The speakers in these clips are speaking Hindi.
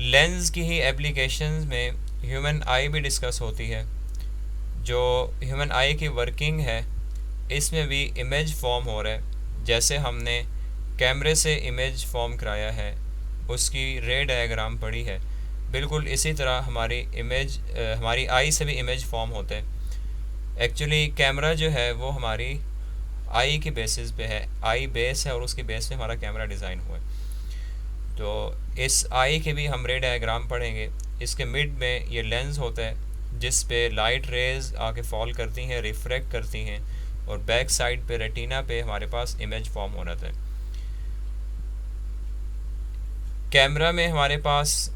लेंस की ही एप्लीकेशंस में ह्यूमन आई भी डिस्कस होती है। जो ह्यूमन आई की वर्किंग है, इसमें भी इमेज फॉर्म हो रहा है। जैसे हमने कैमरे से इमेज फॉर्म कराया है, उसकी रे डायग्राम पड़ी है, बिल्कुल इसी तरह हमारी आई से भी इमेज फॉर्म होते हैं। एक्चुअली कैमरा जो है वो हमारी आई के बेसिस पे है, आई बेस है और उसके बेस पे हमारा कैमरा डिज़ाइन हुआ है। तो इस आई के भी हम रे डायग्राम पढ़ेंगे। इसके मिड में ये लेंस होता है जिस पे लाइट रेज आके फॉल करती हैं, रिफ्रैक्ट करती हैं, और बैक साइड पे रेटिना पे हमारे पास इमेज फॉर्म हो रहा था। कैमरा में हमारे पास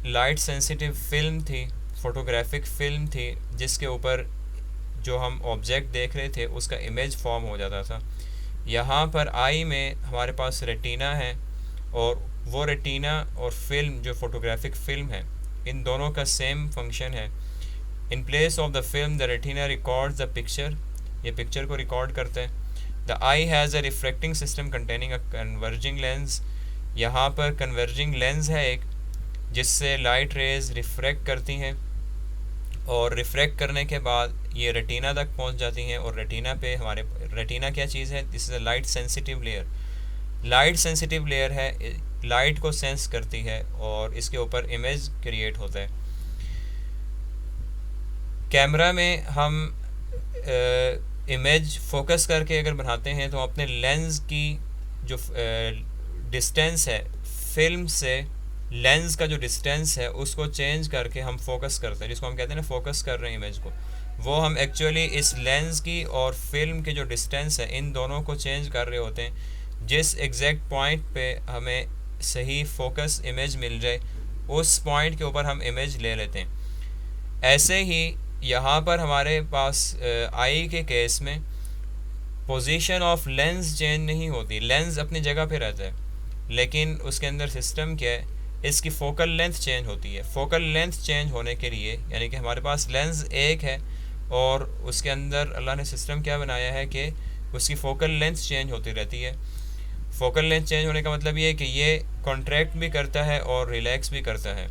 लाइट सेंसिटिव फिल्म थी, फोटोग्राफिक फिल्म थी, जिसके ऊपर जो हम ऑब्जेक्ट देख रहे थे उसका इमेज फॉर्म हो जाता था। यहाँ पर आई में हमारे पास रेटिना है, और वो रेटिना और फिल्म जो फोटोग्राफिक फिल्म है, इन दोनों का सेम फंक्शन है। In place of the film the retina records the picture, ये पिक्चर को रिकॉर्ड करते हैं। The eye has a reflecting system containing a converging lens, यहाँ पर कन्वर्जिंग लेंस है एक, जिससे लाइट रेज रिफ्रैक्ट करती हैं, और रिफ्रैक्ट करने के बाद ये रेटिना तक पहुंच जाती हैं। और रेटिना पे हमारे रेटिना क्या चीज़ है? This is a light sensitive layer. Light sensitive layer है, लाइट को सेंस करती है और इसके ऊपर इमेज क्रिएट होता है। कैमरा में हम इमेज फोकस करके अगर बनाते हैं तो अपने लेंस की जो डिस्टेंस है, फिल्म से लेंस का जो डिस्टेंस है उसको चेंज करके हम फोकस करते हैं, जिसको हम कहते हैं ना फोकस कर रहे हैं इमेज को। वो हम एक्चुअली इस लेंस की और फिल्म की जो डिस्टेंस है, इन दोनों को चेंज कर रहे होते हैं। जिस एग्जैक्ट पॉइंट पे हमें सही फोकस इमेज मिल जाए, उस पॉइंट के ऊपर हम इमेज ले लेते हैं। ऐसे ही यहाँ पर हमारे पास आई के केस में पोजीशन ऑफ लेंस चेंज नहीं होती, लेंस अपनी जगह पे रहता है, लेकिन उसके अंदर सिस्टम क्या है, इसकी फोकल लेंथ चेंज होती है। फोकल लेंथ चेंज होने के लिए, यानी कि हमारे पास लेंस एक है और उसके अंदर अल्लाह ने सिस्टम क्या बनाया है कि उसकी फोकल लेंथ चेंज होती रहती है। फोकल लेंथ चेंज होने का मतलब ये है कि ये कॉन्ट्रैक्ट भी करता है और रिलैक्स भी करता है।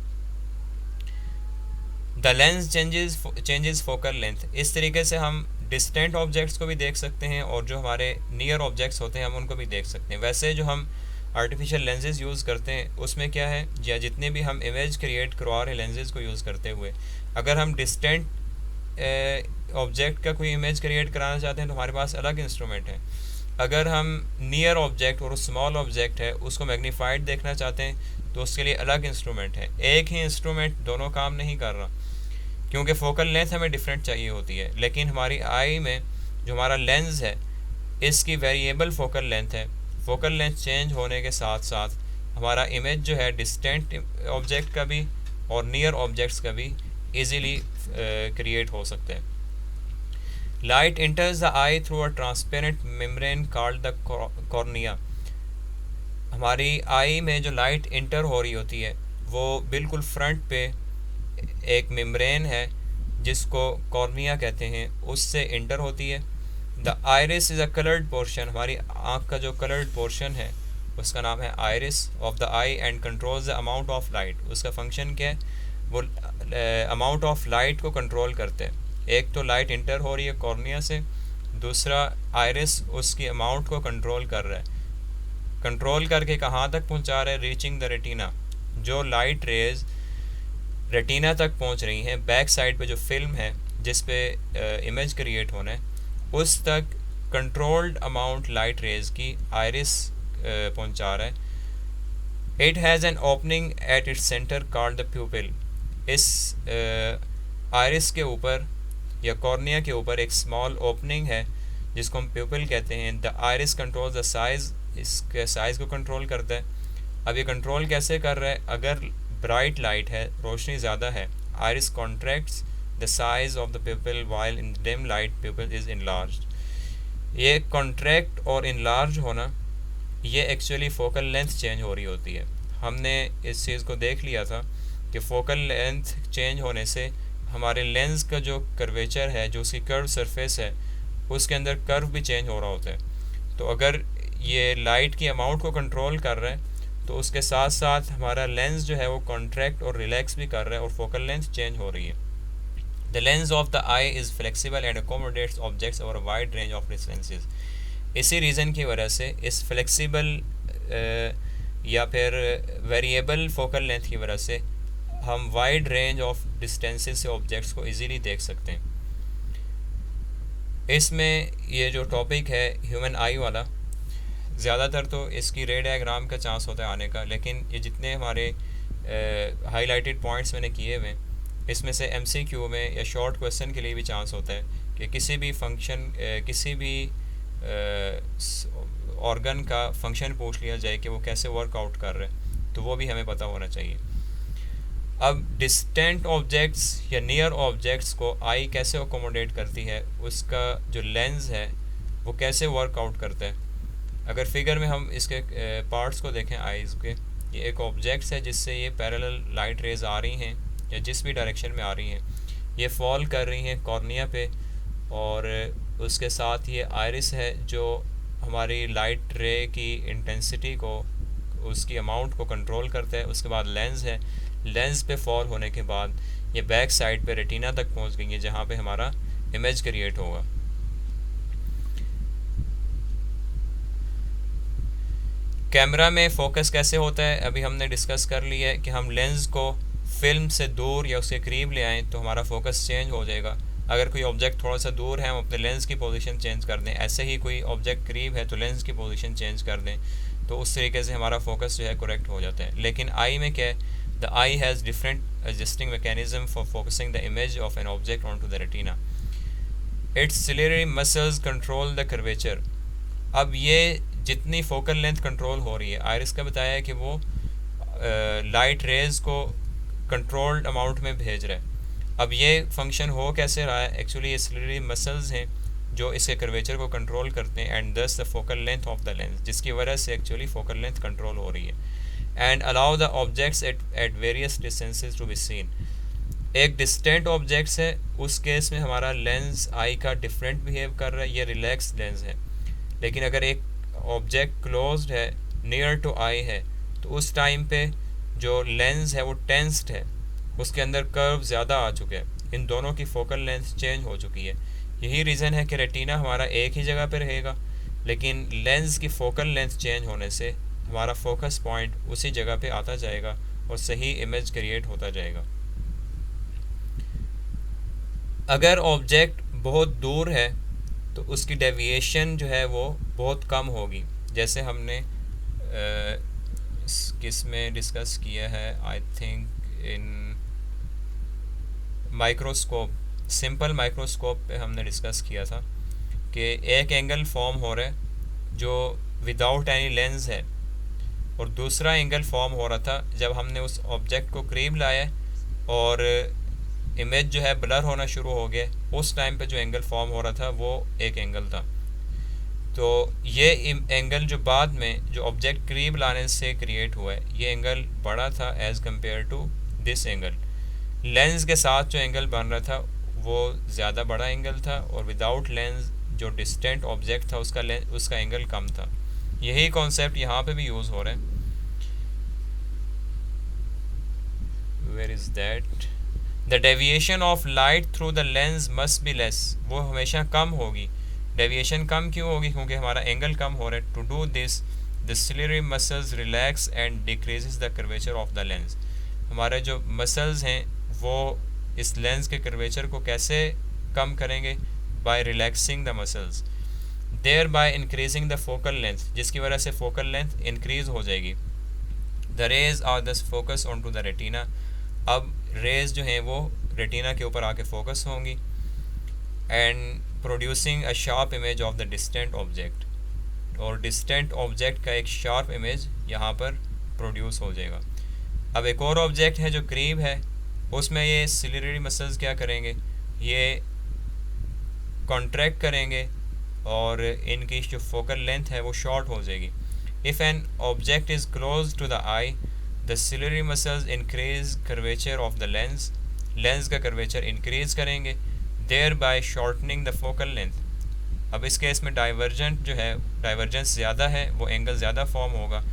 The lens changes focal length. इस तरीके से हम डिस्टेंट ऑब्जेक्ट्स को भी देख सकते हैं और जो हमारे नियर ऑब्जेक्ट्स होते हैं हम उनको भी देख सकते हैं। वैसे जो हम आर्टिफिशियल लेंसेज यूज़ करते हैं उसमें क्या है, या जितने भी हम इमेज क्रिएट करवा रहे हैं लेंसेज को यूज़ करते हुए, अगर हम डिस्टेंट ऑब्जेक्ट का कोई इमेज क्रिएट कराना चाहते हैं तो हमारे पास अलग इंस्ट्रूमेंट है। अगर हम नियर ऑब्जेक्ट और स्मॉल ऑब्जेक्ट है उसको मैग्नीफाइड देखना चाहते हैं तो उसके लिए अलग इंस्ट्रूमेंट है। एक ही इंस्ट्रूमेंट दोनों काम नहीं कर रहा, क्योंकि फोकल लेंथ हमें डिफरेंट चाहिए होती है। लेकिन हमारी आई में जो हमारा लेंस है, इसकी वेरिएबल फोकल लेंथ है। फोकल लेंथ चेंज होने के साथ साथ हमारा इमेज जो है डिस्टेंट ऑब्जेक्ट का भी और नियर ऑब्जेक्ट्स का भी इजीली क्रिएट हो सकते हैं। Light इंटर्स the I through a transparent membrane called the cornea. हमारी आई में जो लाइट इंटर हो रही होती है वो बिल्कुल फ्रंट पे एक मेम्ब्रेन है जिसको कॉर्निया कहते हैं, उससे इंटर होती है। The iris is a coloured portion. हमारी आँख का जो कलर्ड पोर्शन है उसका नाम है iris of the I and controls the amount of light. उसका फंक्शन क्या है, वो अमाउंट ऑफ लाइट को कंट्रोल करते हैं। एक तो लाइट इंटर हो रही है कॉर्निया से, दूसरा आइरिस उसकी अमाउंट को कंट्रोल कर रहा है। कंट्रोल करके कहाँ तक पहुँचा रहा है, रीचिंग द रेटिना। जो लाइट रेज रेटिना तक पहुँच रही हैं, बैक साइड पे जो फिल्म है जिस पे इमेज क्रिएट होना है, उस तक कंट्रोल्ड अमाउंट लाइट रेज की आइरिस पहुँचा रहा है। It has an opening at its centre called the प्यूपिल। इस आइरिस के ऊपर या कॉर्निया के ऊपर एक स्मॉल ओपनिंग है जिसको हम प्यूपिल कहते हैं। The iris control the size, इसके साइज़ को कंट्रोल करता है। अब ये कंट्रोल कैसे कर रहा है, अगर ब्राइट लाइट है, रोशनी ज़्यादा है, iris contracts the size of the प्यूपिल while in dim light प्यूपिल is enlarged. ये कॉन्ट्रैक्ट और इनलार्ज होना, ये एक्चुअली फोकल लेंथ चेंज हो रही होती है। हमने इस चीज़ को देख लिया था कि फोकल लेंथ चेंज होने से हमारे लेंस का जो कर्वेचर है, जो उसकी कर्व सरफेस है, उसके अंदर कर्व भी चेंज हो रहा होता है। तो अगर ये लाइट की अमाउंट को कंट्रोल कर रहा है तो उसके साथ साथ हमारा लेंस जो है वो कॉन्ट्रैक्ट और रिलैक्स भी कर रहा है और फोकल लेंथ चेंज हो रही है. The lens of the eye is flexible and accommodates objects over wide range of distances. इसी रीज़न की वजह से इस फ्लेक्सिबल या फिर वेरिएबल फोकल लेंथ की वजह से हम वाइड रेंज ऑफ डिस्टेंसेस से ऑब्जेक्ट्स को इजीली देख सकते हैं. इसमें ये जो टॉपिक है ह्यूमन आई वाला, ज़्यादातर तो इसकी रे डायग्राम का चांस होता है आने का, लेकिन ये जितने हमारे हाईलाइटेड पॉइंट्स मैंने किए हुए, इसमें से एमसीक्यू में या शॉर्ट क्वेश्चन के लिए भी चांस होता है कि किसी भी फंक्शन किसी भी ऑर्गन का फंक्शन पूछ लिया जाए कि वो कैसे वर्कआउट कर रहे हैं, तो वो भी हमें पता होना चाहिए. अब डिस्टेंट ऑब्जेक्ट्स या नियर ऑब्जेक्ट्स को आई कैसे अकोमोडेट करती है, उसका जो लेंस है वो कैसे वर्कआउट करता है. अगर फिगर में हम इसके पार्ट्स को देखें आइज़ के, ये एक ऑब्जेक्ट्स है जिससे ये पैरेलल लाइट रेज आ रही हैं या जिस भी डायरेक्शन में आ रही हैं, ये फॉल कर रही हैं कॉर्निया पे, और उसके साथ ये आयरिस है जो हमारी लाइट रे की इंटेंसिटी को, उसकी अमाउंट को कंट्रोल करता है. उसके बाद लेंस है, लेंस पे फॉल होने के बाद ये बैक साइड पे रेटिना तक पहुंच गई है जहाँ पे हमारा इमेज क्रिएट होगा. कैमरा में फोकस कैसे होता है अभी हमने डिस्कस कर लिया है कि हम लेंस को फिल्म से दूर या उसके करीब ले आएँ तो हमारा फोकस चेंज हो जाएगा. अगर कोई ऑब्जेक्ट थोड़ा सा दूर है हम अपने लेंस की पोजीशन चेंज कर दें, ऐसे ही कोई ऑब्जेक्ट करीब है तो लेंस की पोजीशन चेंज कर दें, तो उस तरीके से हमारा फोकस जो है करेक्ट हो जाता है. लेकिन आई में क्या है, the eye has different adjusting mechanism for focusing the image of an object on to the retina. It's ciliary muscles control the curvature. अब ये जितनी फोकल लेंथ कंट्रोल हो रही है, आयरिस का बताया है कि वो लाइट रेज को कंट्रोल्ड अमाउंट में भेज रहा है. अब ये फंक्शन हो कैसे रहा है, एक्चुअली ये सिलेरी मसल्स हैं जो इसके कर्वेचर को कंट्रोल करते हैं, एंड दस the focal length of the lens, जिसकी वजह से एक्चुअली फोकल लेंथ कंट्रोल हो रही है. And allow the objects at various distances to be seen. एक डिस्टेंट ऑब्जेक्ट्स है, उस केस में हमारा लेंस आई का डिफरेंट बिहेव कर रहा है, ये रिलैक्स लेंस है. लेकिन अगर एक ऑब्जेक्ट क्लोज्ड है, नियर टू आई है, तो उस टाइम पे जो लेंस है वो टेंस्ड है, उसके अंदर कर्व ज़्यादा आ चुके हैं, इन दोनों की फोकल लेंथ चेंज हो चुकी है. यही रीज़न है कि रेटिना हमारा एक ही जगह पे रहेगा, लेकिन लेंस की फोकल लेंथ चेंज होने से हमारा फोकस पॉइंट उसी जगह पे आता जाएगा और सही इमेज क्रिएट होता जाएगा. अगर ऑब्जेक्ट बहुत दूर है तो उसकी डेविएशन जो है वो बहुत कम होगी, जैसे हमने किस में डिस्कस किया है, I think in microscope, simple microscope पे हमने डिस्कस किया था कि एक एंगल फॉर्म हो रहा है जो विदाउट एनी लेंस है, और दूसरा एंगल फॉर्म हो रहा था जब हमने उस ऑब्जेक्ट को करीब लाया और इमेज जो है ब्लर होना शुरू हो गया. उस टाइम पे जो एंगल फॉर्म हो रहा था वो एक एंगल था. तो ये एंगल जो बाद में जो ऑब्जेक्ट करीब लाने से क्रिएट हुआ है, ये एंगल बड़ा था as compare to this angle. Lens के साथ जो एंगल बन रहा था वो ज़्यादा बड़ा एंगल था, और विदाउट लेंस जो डिस्टेंट ऑब्जेक्ट था उसका एंगल कम था. यही कॉन्सेप्ट यहाँ पे भी यूज़ हो रहा है. Where is that, the deviation of light through the lens must be less. वो हमेशा कम होगी. डेविएशन कम क्यों होगी, क्योंकि हमारा एंगल कम हो रहा है. To do this the ciliary muscles relax and decreases the curvature of the lens. हमारे जो मसल्स हैं वो इस लेंस के कर्वेचर को कैसे कम करेंगे, by relaxing the muscles, thereby increasing the focal length, जिसकी वजह से फोकल लेंथ इंक्रीज हो जाएगी. The rays are thus focus on to the retina. अब रेज जो हैं वो रेटिना के ऊपर आके फोकस होंगी, and producing a sharp image of the distant object, और डिस्टेंट ऑब्जेक्ट का एक शार्प इमेज यहाँ पर प्रोड्यूस हो जाएगा. अब एक और ऑब्जेक्ट है जो करीब है, उसमें ये सिलेरी मसल्स क्या करेंगे, ये कॉन्ट्रैक्ट करेंगे और इनकी जो फोकल लेंथ है वो शॉर्ट हो जाएगी. If an object is close to the eye, the ciliary muscles increase curvature of the lens. Lens का कर्वेचर इंक्रीज करेंगे, thereby shortening the focal length. अब इस केस में डाइवर्जेंट जो है, डाइवर्जेंस ज़्यादा है, वो एंगल ज़्यादा फॉर्म होगा.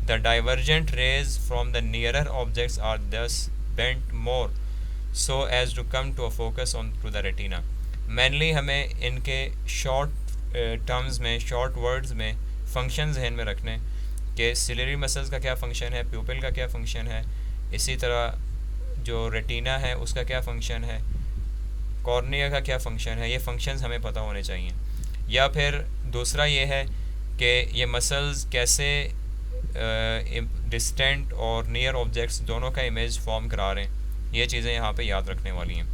The divergent rays from the nearer objects are thus bent more so as to come to a focus on to the retina. Mainly हमें इनके short terms में, short words में फंक्शन जहन में रखने कि सिलरी मसल्स का क्या फंक्शन है, प्यूपिल का क्या फंक्शन है, इसी तरह जो रेटिना है उसका क्या फंक्शन है, कॉर्निया का क्या फंक्शन है, ये फंक्शंस हमें पता होने चाहिए। या फिर दूसरा ये है कि ये मसल्स कैसे डिस्टेंट और नियर ऑब्जेक्ट्स दोनों का इमेज फॉर्म करा रहे हैं, ये चीज़ें यहाँ पे याद रखने वाली हैं।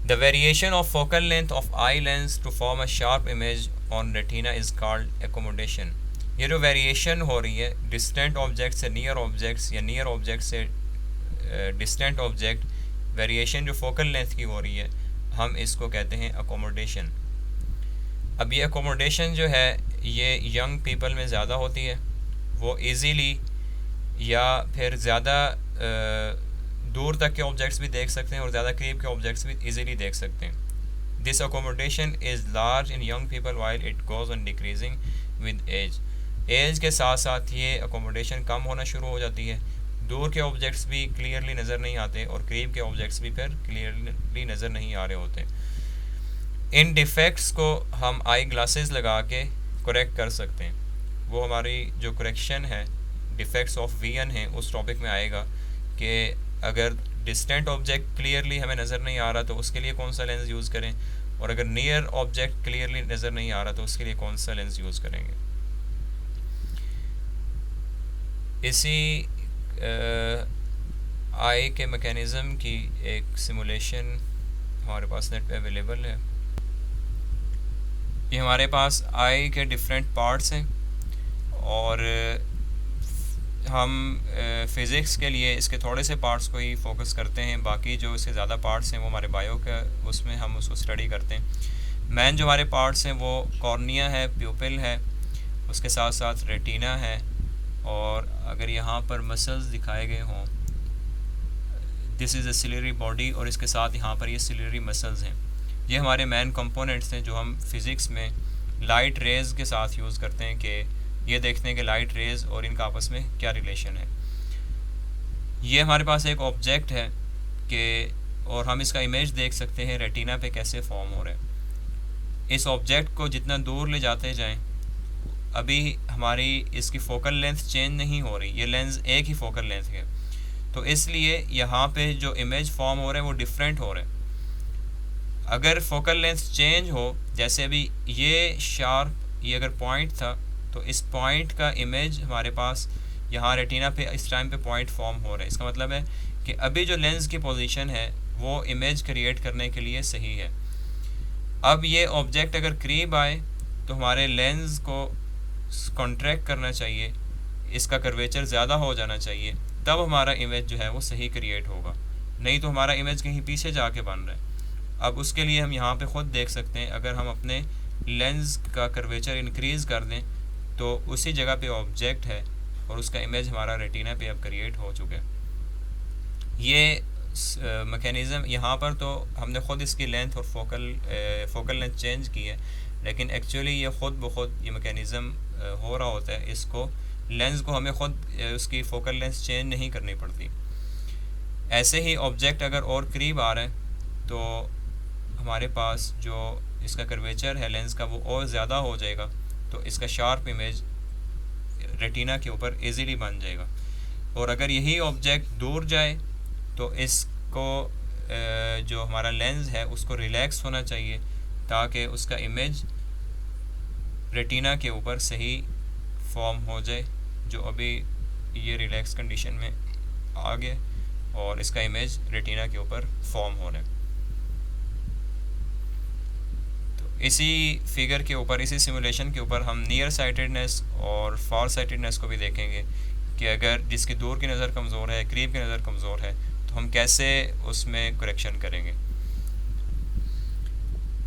The variation of focal length of eye lens to form a sharp image on retina is called accommodation. ये जो वेरिएशन हो रही है डिस्टेंट ऑब्जेक्ट से नियर ऑब्जेक्ट्स या नियर ऑब्जेक्ट से डिस्टेंट ऑब्जेक्ट, वेरिएशन जो फोकल लेंथ की हो रही है, हम इसको कहते हैं अकोमोडेशन। अब ये अकोमोडेशन जो है ये यंग पीपल में ज़्यादा होती है, वो इजीली या फिर ज़्यादा दूर तक के ऑब्जेक्ट्स भी देख सकते हैं और ज़्यादा करीब के ऑब्जेक्ट्स भी इजीली देख सकते हैं। This accommodation is large in young people while it goes on decreasing with age. Age के साथ साथ ये अकोमोडेशन कम होना शुरू हो जाती है, दूर के ऑब्जेक्ट्स भी क्लियरली नज़र नहीं आते और करीब के ऑब्जेक्ट्स भी फिर क्लियरली नज़र नहीं आ रहे होते। इन डिफेक्ट्स को हम आई ग्लासेस लगा के करेक्ट कर सकते हैं। वो हमारी जो करेक्शन है डिफेक्ट्स ऑफ विजन है उस टॉपिक में आएगा कि अगर डिस्टेंट ऑब्जेक्ट क्लियरली हमें नज़र नहीं आ रहा तो उसके लिए कौन सा लेंस यूज़ करें, और अगर नियर ऑब्जेक्ट क्लियरली नज़र नहीं आ रहा तो उसके लिए कौन सा लेंस यूज़ करेंगे। इसी आई के मैकेनिज़्म की एक सिमुलेशन हमारे पास नेट पे अवेलेबल है। ये हमारे पास आई के डिफरेंट पार्ट्स हैं और हम फ़िज़िक्स के लिए इसके थोड़े से पार्ट्स को ही फोकस करते हैं, बाकी जो इसके ज़्यादा पार्ट्स हैं वो हमारे बायो का उसमें हम उसको स्टडी करते हैं। मेन जो हमारे पार्ट्स हैं वो कॉर्निया है, प्यूपिल है, उसके साथ साथ रेटिना है, और अगर यहाँ पर मसल्स दिखाए गए हों, this is a ciliary body, और इसके साथ यहाँ पर ये सिलरी मसल्स हैं। ये हमारे मेन कंपोनेंट्स हैं जो हम फिज़िक्स में लाइट रेज़ के साथ यूज़ करते हैं कि ये देखते हैं कि लाइट रेज़ और इनका आपस में क्या रिलेशन है। ये हमारे पास एक ऑब्जेक्ट है कि और हम इसका इमेज देख सकते हैं रेटिना पे कैसे फॉर्म हो रहा है। इस ऑब्जेक्ट को जितना दूर ले जाते जाएं, अभी हमारी इसकी फ़ोकल लेंथ चेंज नहीं हो रही, ये लेंस एक ही फ़ोकल लेंथ है, तो इसलिए यहाँ पे जो इमेज फॉर्म हो रहा है वो डिफरेंट हो रहा है। अगर फ़ोकल लेंथ चेंज हो, जैसे अभी ये शार्प, ये अगर पॉइंट था तो इस पॉइंट का इमेज हमारे पास यहाँ रेटिना पे इस टाइम पे पॉइंट फॉर्म हो रहा है। इसका मतलब है कि अभी जो लेंस की पोजीशन है वो इमेज क्रिएट करने के लिए सही है। अब ये ऑब्जेक्ट अगर करीब आए तो हमारे लेंस को कॉन्ट्रैक्ट करना चाहिए, इसका कर्वेचर ज़्यादा हो जाना चाहिए, तब हमारा इमेज जो है वो सही क्रिएट होगा, नहीं तो हमारा इमेज कहीं पीछे जाके बन रहा है। अब उसके लिए हम यहाँ पे ख़ुद देख सकते हैं, अगर हम अपने लेंस का कर्वेचर इंक्रीज़ कर दें तो उसी जगह पे ऑब्जेक्ट है और उसका इमेज हमारा रेटिना पे अब क्रिएट हो चुका है। ये मैकेनिज़्म यहाँ पर तो हमने ख़ुद इसकी लेंथ और फोकल लेंथ चेंज की है, लेकिन एक्चुअली ये ख़ुद ब खुद ये मैकेनिज़्म हो रहा होता है। इसको लेंस को हमें ख़ुद उसकी फोकल लेंथ चेंज नहीं करनी पड़ती। ऐसे ही ऑब्जेक्ट अगर और करीब आ रहा है तो हमारे पास जो इसका कर्वेचर है लेंस का वो और ज़्यादा हो जाएगा, तो इसका शार्प इमेज रेटिना के ऊपर इजीली बन जाएगा। और अगर यही ऑब्जेक्ट दूर जाए तो इसको जो हमारा लेंस है उसको रिलैक्स होना चाहिए ताकि उसका इमेज रेटिना के ऊपर सही फॉर्म हो जाए, जो अभी ये रिलैक्स कंडीशन में आ गया और इसका इमेज रेटिना के ऊपर फॉर्म हो रहा है। इसी फिगर के ऊपर, इसी सिमुलेशन के ऊपर हम नियर साइटेडनेस और फार साइटेडनेस को भी देखेंगे कि अगर जिसकी दूर की नज़र कमज़ोर है, करीब की नज़र कमज़ोर है, तो हम कैसे उसमें करेक्शन करेंगे।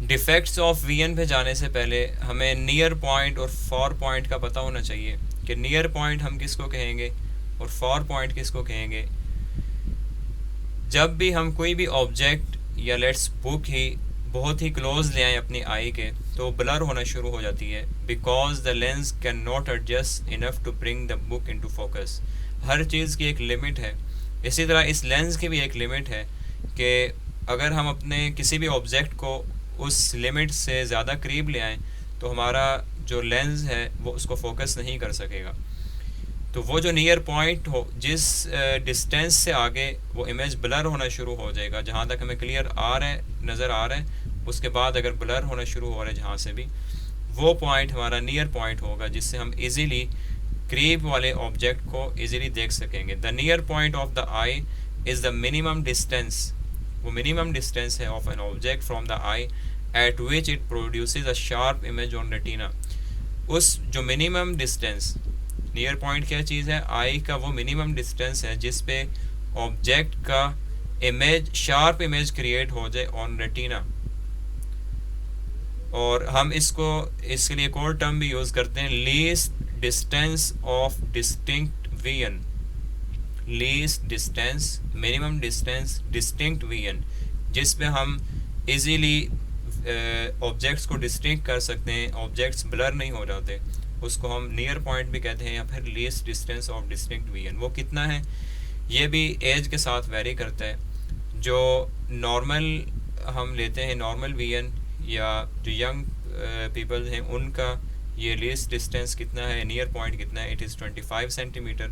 डिफेक्ट्स ऑफ विजन पे जाने से पहले हमें नियर पॉइंट और फार पॉइंट का पता होना चाहिए कि नियर पॉइंट हम किसको कहेंगे और फार पॉइंट किसको कहेंगे। जब भी हम कोई भी ऑब्जेक्ट या लेट्स बुक ही बहुत ही क्लोज ले आएँ अपनी आई के तो ब्लर होना शुरू हो जाती है, because the lens can not adjust enough to bring the book into focus. हर चीज़ की एक लिमिट है, इसी तरह इस लेंस की भी एक लिमिट है कि अगर हम अपने किसी भी ऑब्जेक्ट को उस लिमिट से ज़्यादा करीब ले आएँ तो हमारा जो लेंस है वो उसको फोकस नहीं कर सकेगा। तो वो जो नियर पॉइंट हो, जिस डिस्टेंस से आगे वो इमेज ब्लर होना शुरू हो जाएगा, जहाँ तक हमें क्लियर आ रहा है, नज़र आ रहा है, उसके बाद अगर ब्लर होना शुरू हो रहा है जहाँ से भी, वो पॉइंट हमारा नियर पॉइंट होगा जिससे हम इजीली करीब वाले ऑब्जेक्ट को इजीली देख सकेंगे। The near point of the eye is the minimum distance, वो मिनिमम डिस्टेंस है of an object from the I eight which it produces a sharp image on retina. उस जो मिनिमम डिस्टेंस, नियर पॉइंट क्या चीज़ है, आई का वो मिनिमम डिस्टेंस है जिस पे ऑब्जेक्ट का इमेज, शार्प इमेज क्रिएट हो जाए ऑन रेटिना। और हम इसको, इसके लिए एक और टर्म भी यूज़ करते हैं, least distance of distinct vision. Least distance, minimum distance, distinct vision, जिस पे हम इजीली ऑब्जेक्ट्स को डिस्टिंक्ट कर सकते हैं, ऑब्जेक्ट्स ब्लर नहीं हो जाते, उसको हम नियर पॉइंट भी कहते हैं या फिर least distance of distinct vision. वो कितना है ये भी एज के साथ वेरी करता है। जो नॉर्मल हम लेते हैं, नॉर्मल विजन या जो यंग पीपल हैं उनका ये लीस्ट डिस्टेंस कितना है, नियर पॉइंट कितना है, इट इज़ 25 सेंटीमीटर।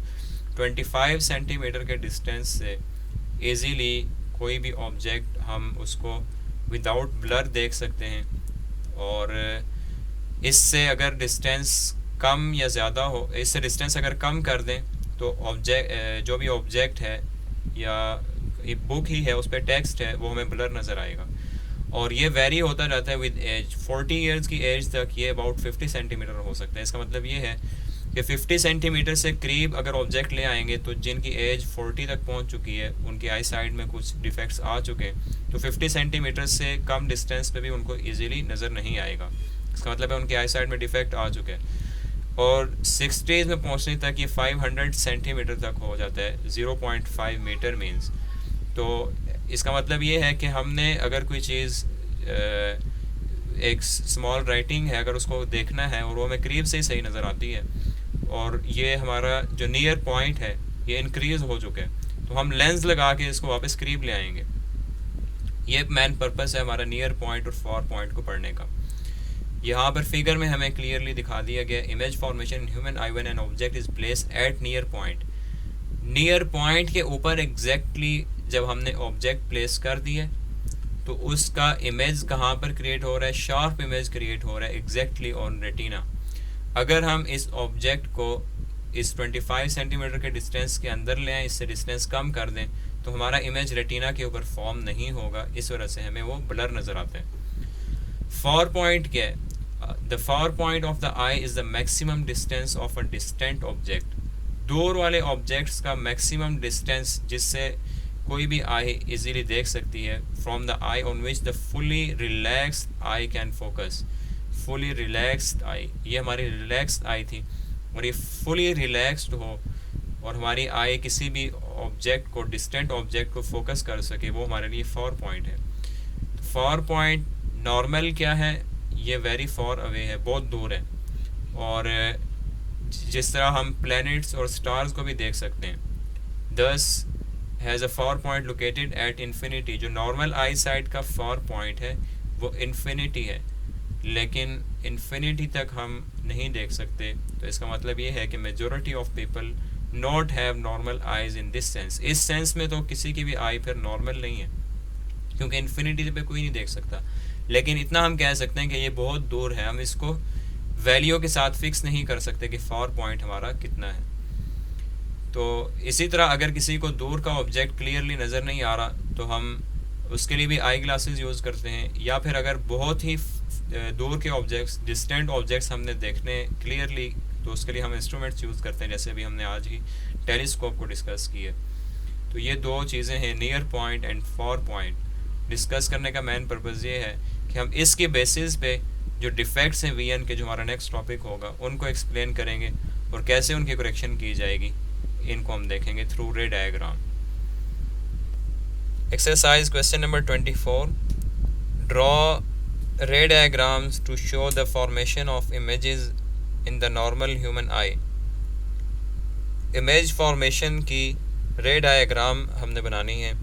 25 सेंटीमीटर के डिस्टेंस से ईज़िली कोई भी ऑब्जेक्ट हम उसको विदाउट ब्लर देख सकते हैं। और इससे अगर डिस्टेंस कम या ज़्यादा हो, इससे डिस्टेंस अगर कम कर दें तो ऑब्जेक्ट, जो भी ऑब्जेक्ट है या बुक ही है उस पर टेक्स्ट है, वो हमें ब्लर नज़र आएगा। और ये वेरी होता रहता है विद एज। 40 इयर्स की एज तक ये अबाउट 50 सेंटीमीटर हो सकता है। इसका मतलब ये है कि 50 सेंटीमीटर से करीब अगर ऑब्जेक्ट ले आएंगे तो जिनकी एज 40 तक पहुंच चुकी है, उनकी आई साइड में कुछ डिफेक्ट्स आ चुके हैं, तो 50 सेंटीमीटर से कम डिस्टेंस पे भी उनको इजीली नज़र नहीं आएगा। इसका मतलब है उनकी आई साइड में डिफेक्ट आ चुके हैं। और 60s में पहुंचने तक ये 500 सेंटीमीटर तक हो जाता है, 0.5 मीटर मीन्स। तो इसका मतलब ये है कि हमने अगर कोई चीज़, एक स्मॉल राइटिंग है, अगर उसको देखना है और वो हमें करीब से ही सही नज़र आती है और ये हमारा जो नियर पॉइंट है ये इंक्रीज़ हो चुका है, तो हम लेंस लगा के इसको वापस करीब ले आएंगे। ये मेन पर्पस है हमारा नियर पॉइंट और फार पॉइंट को पढ़ने का। यहाँ पर फिगर में हमें क्लियरली दिखा दिया गया, image formation human I when an object is place at near point. Near point के ऊपर एग्जैक्टली जब हमने ऑब्जेक्ट प्लेस कर दिया तो उसका इमेज कहाँ पर क्रिएट हो रहा है, शार्प इमेज क्रिएट हो रहा है एग्जैक्टली ऑन रेटिना। अगर हम इस ऑब्जेक्ट को इस 25 सेंटीमीटर के डिस्टेंस के अंदर ले आएँ, इससे डिस्टेंस कम कर दें, तो हमारा इमेज रेटिना के ऊपर फॉर्म नहीं होगा, इस वजह से हमें वो ब्लर नज़र आता है। फार पॉइंट क्या है? The far point of the eye is the maximum distance of a distant object. दूर वाले ऑब्जेक्ट्स का मैक्सिमम डिस्टेंस जिससे कोई भी आई इजीली देख सकती है, from the eye on which the fully relaxed eye can focus. Fully relaxed eye, ये हमारी रिलैक्स्ड आई थी, और ये फुली रिलैक्स्ड हो और हमारी आई किसी भी ऑब्जेक्ट को, डिस्टेंट ऑब्जेक्ट को फोकस कर सके, वो हमारे लिए फार पॉइंट है। फार पॉइंट नॉर्मल क्या है, ये वेरी फार अवे है, बहुत दूर है। और जिस तरह हम प्लैनेट्स और स्टार्स को भी देख सकते हैं, दस has a far point located at infinity. जो नॉर्मल आई साइड का फार पॉइंट है वो इन्फिनिटी है, लेकिन इन्फिनिटी तक हम नहीं देख सकते। तो इसका मतलब ये है कि majority of people not have normal eyes in this sense. इस सेंस में तो किसी की भी आई फिर नॉर्मल नहीं है, क्योंकि इन्फिनिटी पे कोई नहीं देख सकता। लेकिन इतना हम कह सकते हैं कि ये बहुत दूर है, हम इसको वैल्यू के साथ फिक्स नहीं कर सकते कि फार पॉइंट हमारा कितना है। तो इसी तरह अगर किसी को दूर का ऑब्जेक्ट क्लियरली नज़र नहीं आ रहा तो हम उसके लिए भी आई ग्लासेस यूज़ करते हैं, या फिर अगर बहुत ही दूर के ऑब्जेक्ट्स, डिस्टेंट ऑब्जेक्ट्स हमने देखने क्लियरली, तो उसके लिए हम इंस्ट्रूमेंट्स यूज़ करते हैं, जैसे अभी हमने आज ही टेलीस्कोप को डिस्कस किया। तो ये दो चीज़ें हैं, near point and far point. Discuss करने का मेन पर्पज़ ये है कि हम इसके बेसिस पे जो डिफेक्ट्स हैं वीएन के, जो हमारा नेक्स्ट टॉपिक होगा, उनको एक्सप्लेन करेंगे और कैसे उनकी करेक्शन की जाएगी, इनको हम देखेंगे थ्रू रे diagram. Exercise question number 24, draw ray diagrams to show the formation of images in the normal human eye. Image formation की रे डायग्राम हमने बनानी है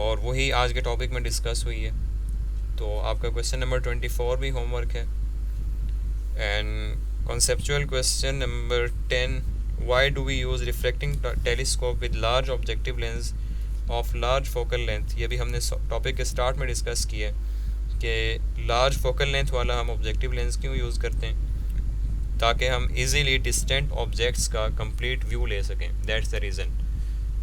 और वही आज के टॉपिक में डिस्कस हुई है. तो आपका क्वेश्चन नंबर 24 भी होमवर्क है. And conceptual question number 10, why do we use reflecting telescope with large objective lens of large focal length. ये भी हमने टॉपिक के स्टार्ट में डिस्कस किया है कि लार्ज फोकल लेंथ वाला हम ऑब्जेक्टिव लेंस क्यों यूज़ करते हैं, ताकि हम इजीली डिस्टेंट ऑब्जेक्ट्स का कंप्लीट व्यू ले सकें. That's the reason.